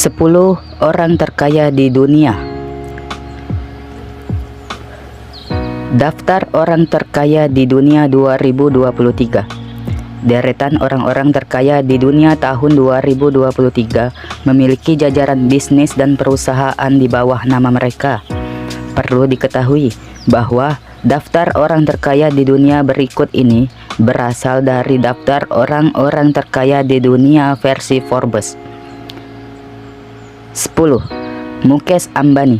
10 orang terkaya di dunia. Daftar orang terkaya di dunia 2023. Deretan orang-orang terkaya di dunia tahun 2023 memiliki jajaran bisnis dan perusahaan di bawah nama mereka. Perlu diketahui bahwa daftar orang terkaya di dunia berikut ini berasal dari daftar orang-orang terkaya di dunia versi Forbes. 10. Mukesh Ambani.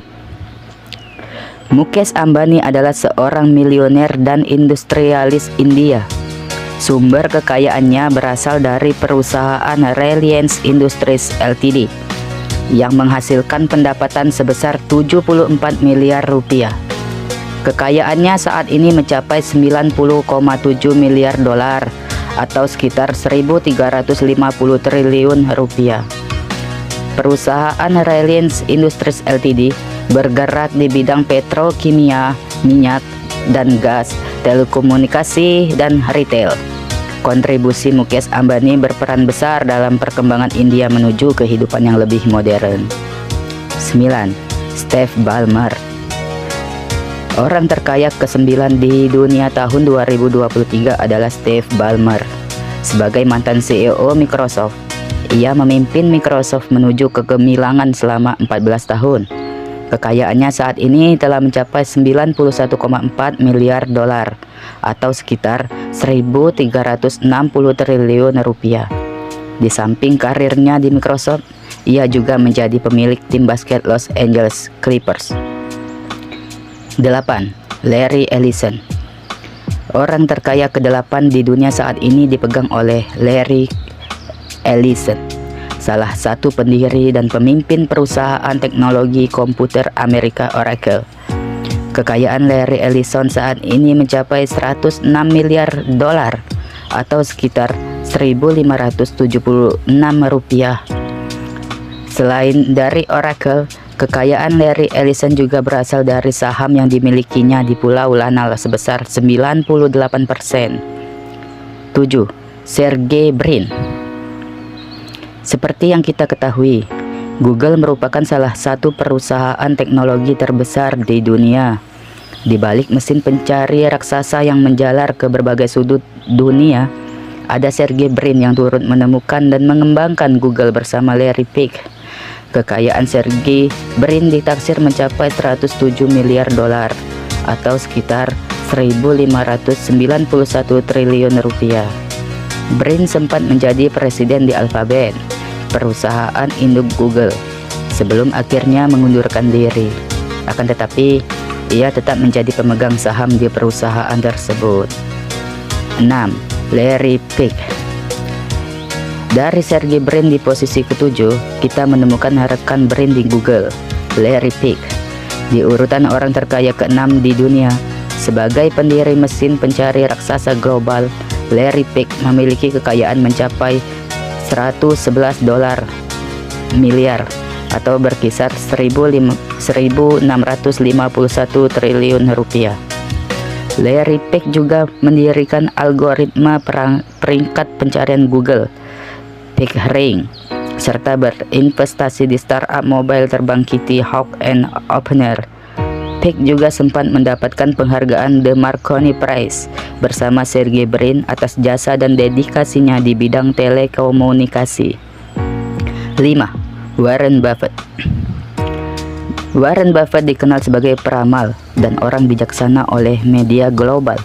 Mukesh Ambani adalah seorang miliuner dan industrialis India. Sumber kekayaannya berasal dari perusahaan Reliance Industries Ltd yang menghasilkan pendapatan sebesar 74 miliar rupiah. Kekayaannya saat ini mencapai 90,7 miliar dolar atau sekitar 1.350 triliun rupiah. Perusahaan Reliance Industries Ltd bergerak di bidang petrokimia, minyak dan gas, telekomunikasi, dan retail. Kontribusi Mukesh Ambani berperan besar dalam perkembangan India menuju kehidupan yang lebih modern. 9. Steve Ballmer. Orang terkaya ke-9 di dunia tahun 2023 adalah Steve Ballmer. Sebagai mantan CEO Microsoft, ia memimpin Microsoft menuju kegemilangan selama 14 tahun. Kekayaannya saat ini telah mencapai 91,4 miliar dolar atau sekitar 1.360 triliun rupiah. Di samping karirnya di Microsoft, ia juga menjadi pemilik tim basket Los Angeles Clippers. 8. Larry Ellison. Orang terkaya ke-8 di dunia saat ini dipegang oleh Larry Ellison, salah satu pendiri dan pemimpin perusahaan teknologi komputer Amerika Oracle. Kekayaan Larry Ellison saat ini mencapai 106 miliar dolar atau sekitar 1.576 rupiah. Selain dari Oracle, kekayaan Larry Ellison juga berasal dari saham yang dimilikinya di Pulau Lanal sebesar 98%. 7. Sergey Brin. Seperti yang kita ketahui, Google merupakan salah satu perusahaan teknologi terbesar di dunia. Di balik mesin pencari raksasa yang menjalar ke berbagai sudut dunia, ada Sergey Brin yang turut menemukan dan mengembangkan Google bersama Larry Page. Kekayaan Sergey Brin ditaksir mencapai 107 miliar dolar atau sekitar 1.591 triliun rupiah. Brin sempat menjadi presiden di Alphabet, perusahaan induk Google, sebelum akhirnya mengundurkan diri. Akan tetapi, ia tetap menjadi pemegang saham di perusahaan tersebut. 6. Larry Page. Dari Sergey Brin di posisi ke-7, kita menemukan rekan Brin di Google, Larry Page, di urutan orang terkaya ke-6 di dunia. Sebagai pendiri mesin pencari raksasa global, Larry Page memiliki kekayaan mencapai 111 dolar miliar atau berkisar 1.651 triliun rupiah. Larry Page juga mendirikan algoritma peringkat pencarian Google, PageRank, serta berinvestasi di startup mobile terbang Kitty Hawk and Opener. Page juga sempat mendapatkan penghargaan The Marconi Prize bersama Sergey Brin atas jasa dan dedikasinya di bidang telekomunikasi. 5. Warren Buffett. Warren Buffett dikenal sebagai peramal dan orang bijaksana oleh media global.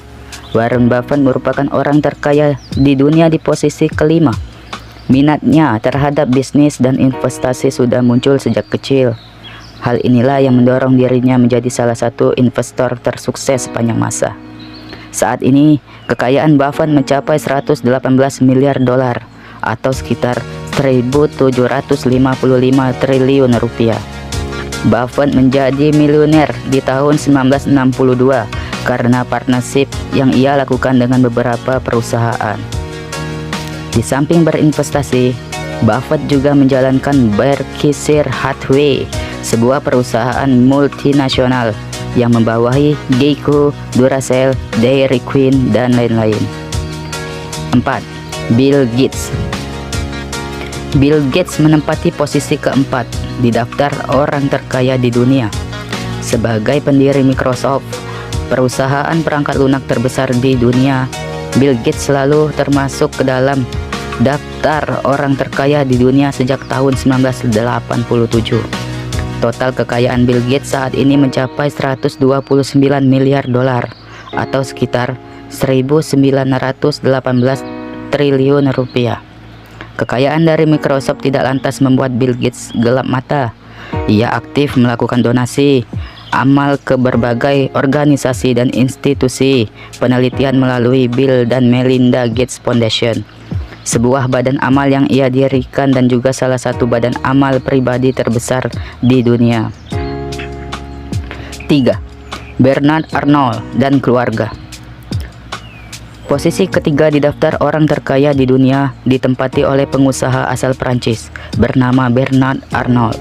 Warren Buffett merupakan orang terkaya di dunia di posisi ke-5. Minatnya terhadap bisnis dan investasi sudah muncul sejak kecil. Hal inilah yang mendorong dirinya menjadi salah satu investor tersukses sepanjang masa. Saat ini, kekayaan Buffett mencapai 118 miliar dolar atau sekitar 1.755 triliun rupiah. Buffett menjadi miliuner di tahun 1962 karena partnership yang ia lakukan dengan beberapa perusahaan. Di samping berinvestasi, Buffett juga menjalankan Berkshire Hathaway, sebuah perusahaan multinasional yang membawahi Geico, Duracell, Dairy Queen, dan lain-lain. 4. Bill Gates. Bill Gates menempati posisi keempat di daftar orang terkaya di dunia. Sebagai pendiri Microsoft, perusahaan perangkat lunak terbesar di dunia, Bill Gates selalu termasuk ke dalam daftar orang terkaya di dunia sejak tahun 1987. Total kekayaan Bill Gates saat ini mencapai 129 miliar dolar atau sekitar 1.918 triliun rupiah. Kekayaan dari Microsoft tidak lantas membuat Bill Gates gelap mata. Ia aktif melakukan donasi amal ke berbagai organisasi dan institusi penelitian melalui Bill dan Melinda Gates Foundation, sebuah badan amal yang ia dirikan dan juga salah satu badan amal pribadi terbesar di dunia. 3. Bernard Arnault dan keluarga. Posisi ketiga di daftar orang terkaya di dunia ditempati oleh pengusaha asal Prancis bernama Bernard Arnault.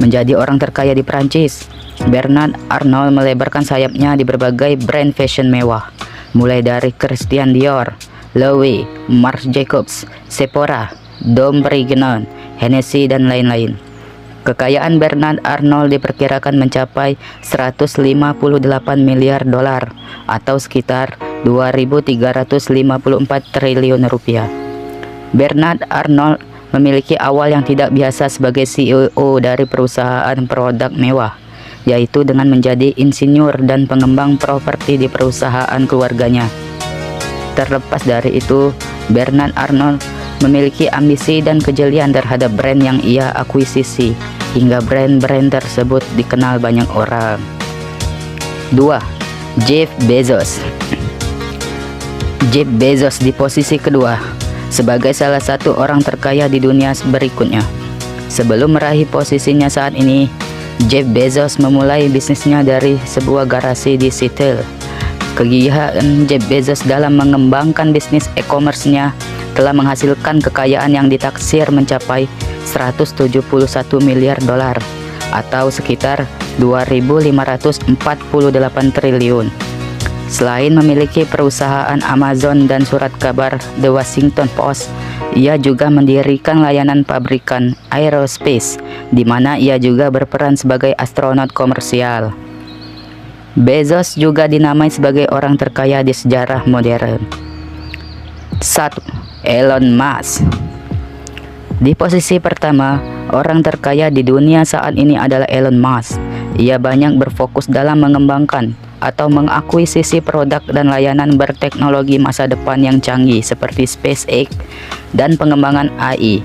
Menjadi orang terkaya di Prancis, Bernard Arnault melebarkan sayapnya di berbagai brand fashion mewah, mulai dari Christian Dior, Louis, Marc Jacobs, Sephora, Dom Perignon, Hennessy, dan lain-lain. Kekayaan Bernard Arnault diperkirakan mencapai 158 miliar dolar atau sekitar 2.354 triliun rupiah. Bernard Arnault memiliki awal yang tidak biasa sebagai CEO dari perusahaan produk mewah, yaitu dengan menjadi insinyur dan pengembang properti di perusahaan keluarganya. Terlepas dari itu, Bernard Arnault memiliki ambisi dan kejelian terhadap brand yang ia akuisisi, hingga brand-brand tersebut dikenal banyak orang. 2. Jeff Bezos. Jeff Bezos di posisi kedua sebagai salah satu orang terkaya di dunia berikutnya. Sebelum meraih posisinya saat ini, Jeff Bezos memulai bisnisnya dari sebuah garasi di Seattle. Kegiatan Jeff Bezos dalam mengembangkan bisnis e-commerce-nya telah menghasilkan kekayaan yang ditaksir mencapai 171 miliar dolar atau sekitar 2.548 triliun. Selain memiliki perusahaan Amazon dan surat kabar The Washington Post, ia juga mendirikan layanan pabrikan aerospace, di mana ia juga berperan sebagai astronot komersial. Bezos juga dinamai sebagai orang terkaya di sejarah modern. 1. Elon Musk. Di posisi pertama, orang terkaya di dunia saat ini adalah Elon Musk. Ia banyak berfokus dalam mengembangkan atau mengakuisisi produk dan layanan berteknologi masa depan yang canggih seperti SpaceX dan pengembangan AI.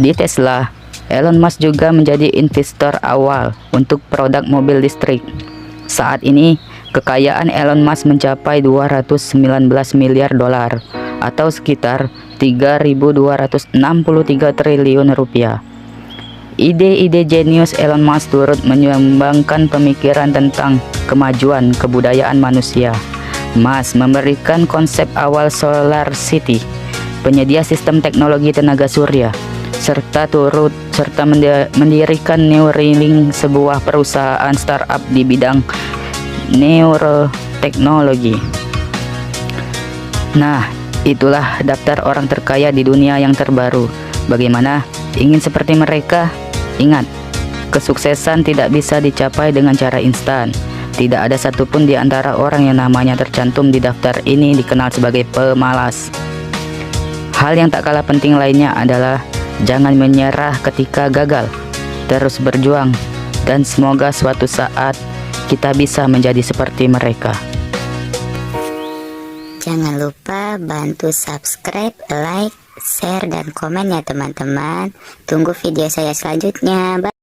Di Tesla, Elon Musk juga menjadi investor awal untuk produk mobil listrik. Saat ini, kekayaan Elon Musk mencapai 219 miliar dolar atau sekitar 3.263 triliun rupiah. Ide-ide jenius Elon Musk turut menyumbangkan pemikiran tentang kemajuan kebudayaan manusia. Musk memberikan konsep awal Solar City, penyedia sistem teknologi tenaga surya, serta mendirikan Neuralink, sebuah perusahaan startup di bidang neuroteknologi. Nah, itulah daftar orang terkaya di dunia yang terbaru. Bagaimana? Ingin seperti mereka? Ingat, kesuksesan tidak bisa dicapai dengan cara instan. Tidak ada satupun di antara orang yang namanya tercantum di daftar ini dikenal sebagai pemalas. Hal yang tak kalah penting lainnya adalah jangan menyerah ketika gagal. Terus berjuang, dan semoga suatu saat kita bisa menjadi seperti mereka. Jangan lupa bantu subscribe, like, share, dan komen ya teman-teman. Tunggu video saya selanjutnya. Bye.